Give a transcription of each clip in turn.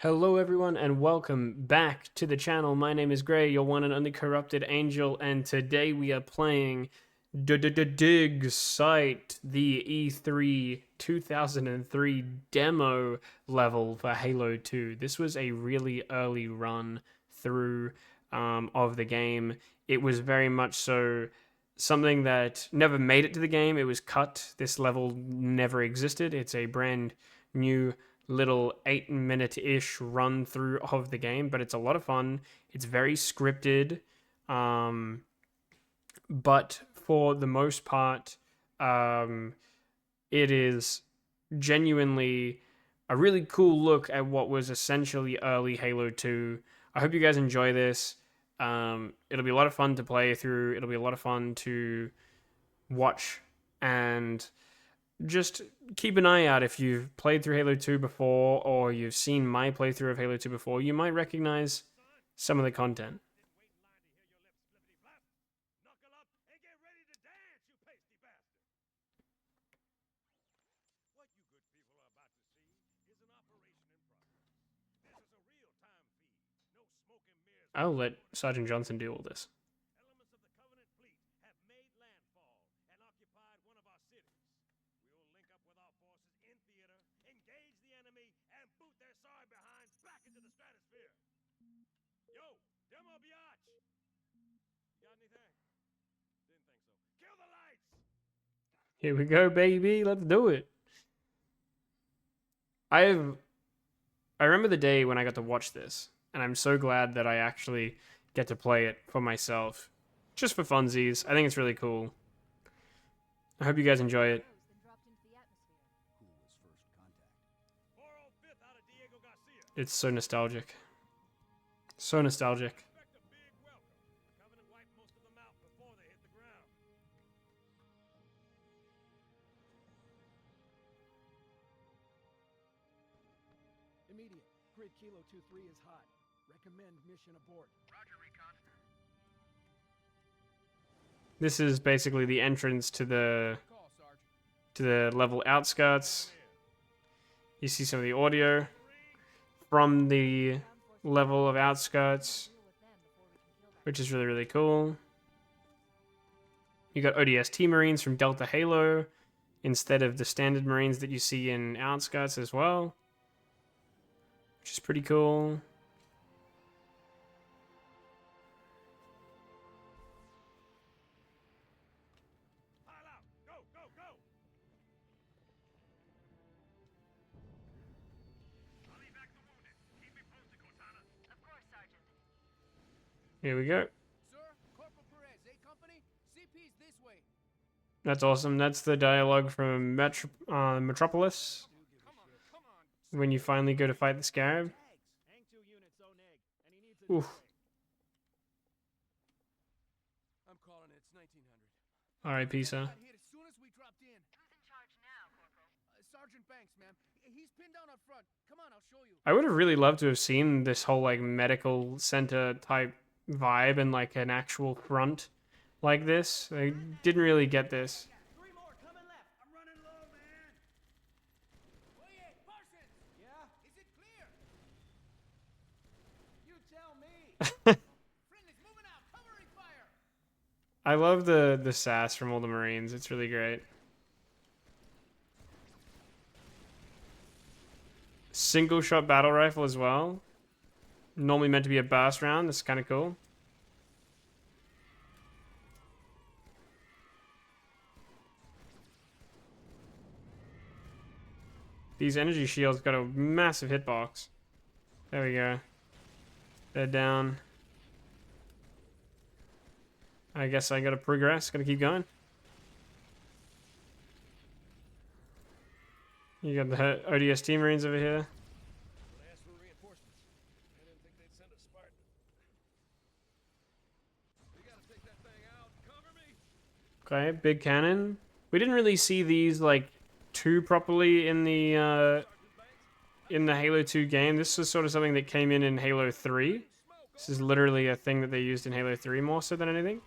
Hello everyone and welcome back to the channel. My name is Gray, your one and only corrupted angel, and today we are playing Dig Site, the E3 2003 demo level for Halo 2. This was a really early run through of the game. It was very much so something that never made it to the game. It was cut. This level never existed. It's a brand new little 8 minute ish run through of the game, but it's a lot of fun. It's very scripted, but for the most part, it is genuinely a really cool look at what was essentially early Halo 2. I hope you guys enjoy this. It'll be a lot of fun to play through, it'll be a lot of fun to watch, and just keep an eye out. If you've played through Halo 2 before, or you've seen my playthrough of Halo 2 before, you might recognize some of the content. I'll let Sergeant Johnson do all this. Here we go, baby. Let's do it. I remember the day when I got to watch this, and I'm so glad that I actually get to play it for myself, just for funsies. I think it's really cool. I hope you guys enjoy it. It's so nostalgic. So nostalgic. Immediate. Grid Kilo 2-3 is hot. Recommend mission abort. Roger, recon. This is basically the entrance to the level outskirts. You see some of the audio from the level of outskirts, which is really, really cool. You got ODST Marines from Delta Halo instead of the standard Marines that you see in outskirts as well, which is pretty cool. Here we go. Sir, Corporal Perez, A Company, CP's this way. That's awesome. That's the dialogue from Metropolis when you finally go to fight the Scarab. Oof. I'm calling it. It's 1900. R.I.P. sir. Got hit as soon as we dropped in. Who's in charge now, Corporal? Sergeant Banks, ma'am. He's pinned down up front. Come on, I'll show you. I would have really loved to have seen this whole like medical center type vibe and like an actual front like this. I didn't really get this. 3 more coming left. I'm running low, man. Oye, Parsons. Yeah? Is it clear? You tell me. Friendly's moving out. Covering fire. I love the sass from all the Marines. It's really great. Single shot battle rifle as well. Normally meant to be a burst round. This is kind of cool. These energy shields got a massive hitbox. There we go. They're down. I guess I gotta progress. Gotta keep going. You got the ODST Marines over here. Okay, big cannon. We didn't really see these like too properly in the Halo 2 game. This was sort of something that came in Halo 3. This is literally a thing that they used in Halo 3 more so than anything.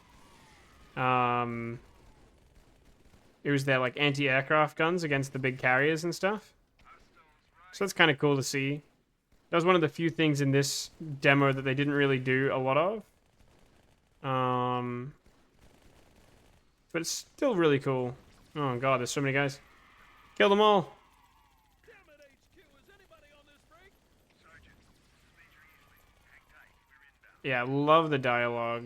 It was their like anti-aircraft guns against the big carriers and stuff. So that's kind of cool to see. That was one of the few things in this demo that they didn't really do a lot of. But it's still really cool. Oh god, there's so many guys. Kill them all. Damn it, HQ, is anybody on this break? Yeah, love the dialogue.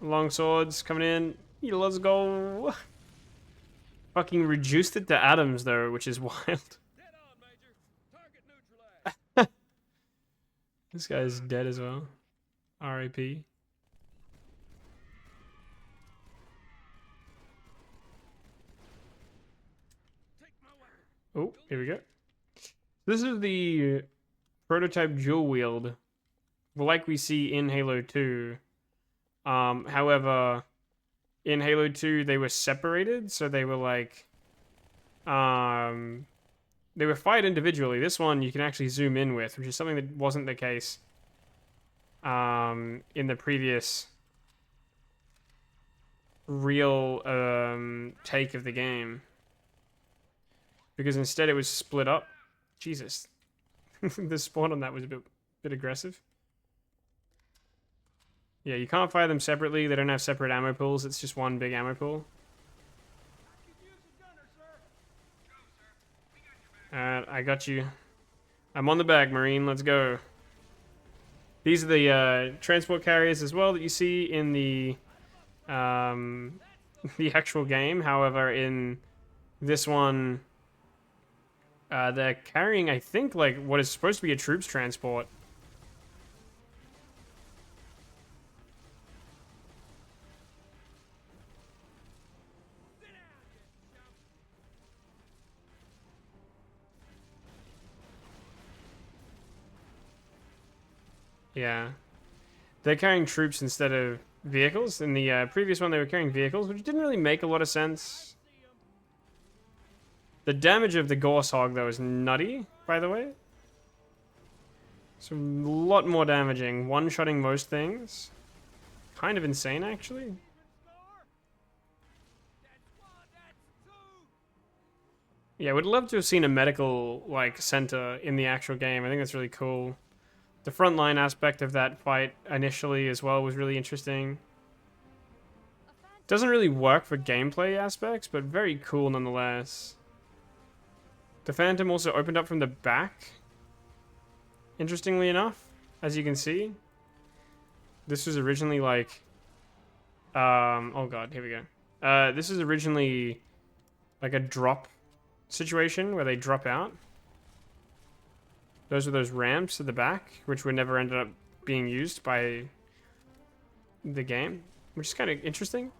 Long swords coming in. Yeah, let's go. Fucking reduced it to atoms though, which is wild. Dead on, Major. Target neutralized. This guy's dead as well. R.I.P. Take my weapon. Oh, here we go. This is the prototype dual wield, like we see in Halo 2. However, in Halo 2 they were separated, so they were like, they were fired individually. This one you can actually zoom in with, which is something that wasn't the case, in the previous real, take of the game. Because instead it was split up. Jesus. The spawn on that was a bit aggressive. Yeah, you can't fire them separately. They don't have separate ammo pools. It's just one big ammo pool. I could use a gunner, sir. I got you. I'm on the back, Marine. Let's go. These are the transport carriers as well that you see in the the actual game. However, in this one, they're carrying, I think, like what is supposed to be a troops transport. Yeah. They're carrying troops instead of vehicles. In the previous one, they were carrying vehicles, which didn't really make a lot of sense. The damage of the Gorse Hog, though, is nutty, by the way. It's a lot more damaging. One-shotting most things. Kind of insane, actually. Even score. That's one, that's two. Yeah, would love to have seen a medical, like, center in the actual game. I think that's really cool. The frontline aspect of that fight initially as well was really interesting. Doesn't really work for gameplay aspects, but very cool nonetheless. The Phantom also opened up from the back. Interestingly enough, as you can see. This was originally like... oh god, here we go. This is originally like a drop situation where they drop out. Those are those ramps at the back, which were never ended up being used by the game, which is kind of interesting.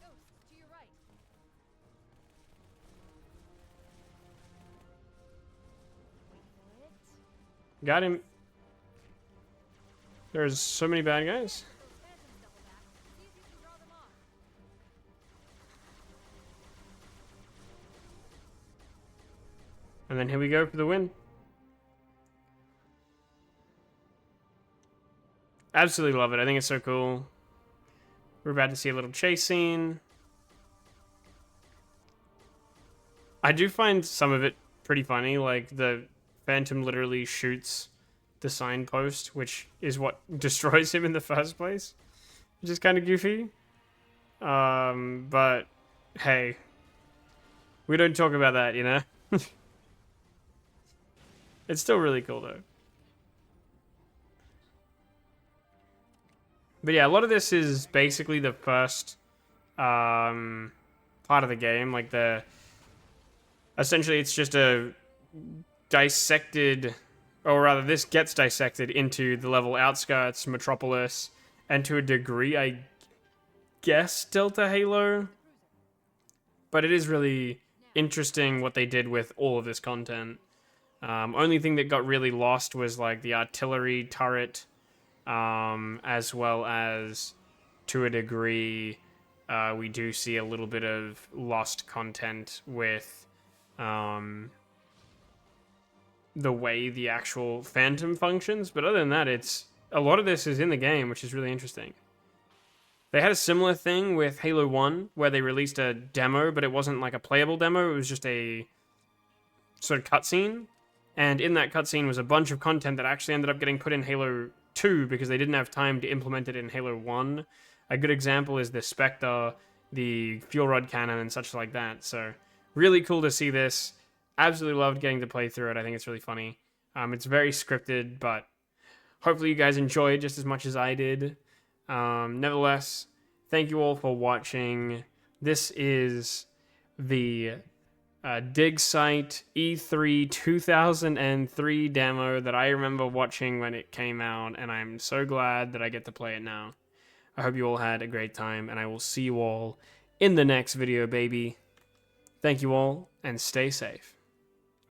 Ghost, to your right. Wait for it. Got him. There's so many bad guys. Those phantoms double back. See if you can draw them off. And then here we go for the win. Absolutely love it. I think it's so cool. We're about to see a little chase scene. I do find some of it pretty funny, like the Phantom literally shoots the signpost, which is what destroys him in the first place, which is kind of goofy. But hey, we don't talk about that, you know? It's still really cool though. But yeah, a lot of this is basically the first part of the game. Like essentially it's just a dissected, or rather this gets dissected into the level outskirts, Metropolis, and to a degree, I guess, Delta Halo. But it is really interesting what they did with all of this content. Only thing that got really lost was like the artillery turret, as well as, to a degree, we do see a little bit of lost content with the way the actual Phantom functions, but other than that, it's a lot of this is in the game, which is really interesting. They had a similar thing with Halo 1, where they released a demo, but it wasn't like a playable demo, it was just a sort of cutscene. And in that cutscene was a bunch of content that actually ended up getting put in Halo 2 because they didn't have time to implement it in Halo 1. A good example is the Spectre, the fuel rod cannon, and such like that. So, really cool to see this. Absolutely loved getting to play through it. I think it's really funny. It's very scripted, but hopefully you guys enjoyed just as much as I did. Nevertheless, thank you all for watching. This is the Dig Site E3 2003 demo that I remember watching when it came out, and I'm so glad that I get to play it now. I hope you all had a great time, and I will see you all in the next video, baby. Thank you all, and stay safe.